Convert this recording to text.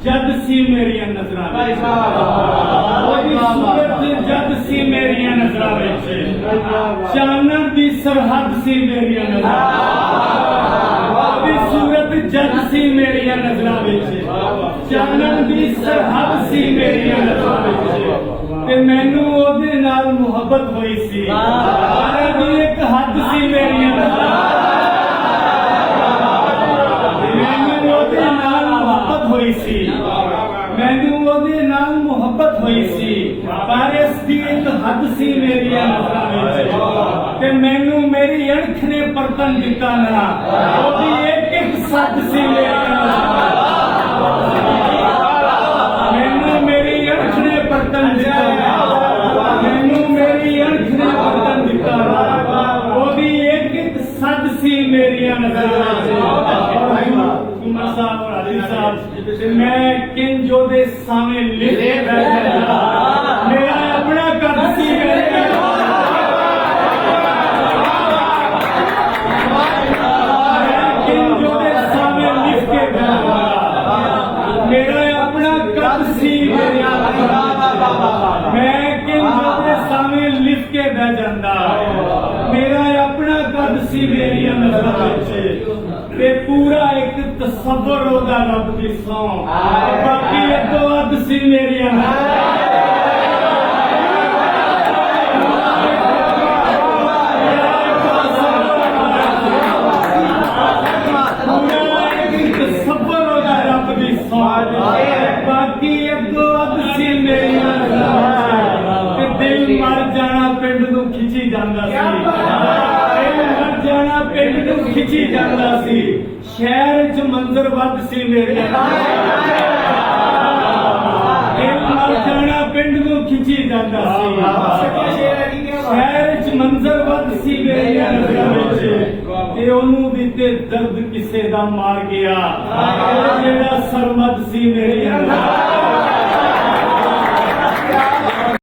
जद सी मेरिया नजरां विच, ओदी सूरत जद सी मेरिया नजरां विच, चानण दी सरहद सी मेरिया नजरां, ओदी सूरत जद सी मेरिया नजरां विच, चानण दी सरहद सी मेरिया नजरां विच, ते मैनू ओदे नाल मुहब्बत होई सी, सारे दी एक हद सी मेरिया नजरां, मैनू ओदे नाल मुहब्बत होई सी, मैनू ओदे नाल मुहब्बत होई सी, पर इस दी एक हद सी मेरिया नजरां विच, ते मैनू मेरी अणख ने परतन दिता ना, ओदी एक एक सद सी मेरिया नजरां, मैनू मेरी अणख ने परतन दिता ना, मैनू मेरी अणख ने परतन दिता ना, ओदी एक एक सद सी मेरिया नजरां विच। उमर साहब और अली साहब मैं किन जो दे सामने लिखे बैठा, मेरा अपना कद सी किन जो दे सामने लिख के बैठा, मेरा अपना कद सी मैं किन जो दे सामने लिख के बह जांदा, मेरा अपना कद सी मेरिया नजरां विच, ते पूरा एक तसव्वुर होगा रब दी सौं, बाकी अद्धो अध सी मेरिया तसव्वुर होगा रब दी सौं, बाकी अद्धो अध सी मेरिया ते दिल मर जाना पिंड नूं खिंची जांदा सी, मर जाना पिंड नूं खिंची जांदा सी, शहर च मंजर वध सी मेरे, मर जाना पिंड नूं खिंची जांदा सी, शहर च मंजर वध सी मेरे नजरां विच, ओनू भी ते दर्द किसे दा मार गया, जेड़ा सरमद सी मेरे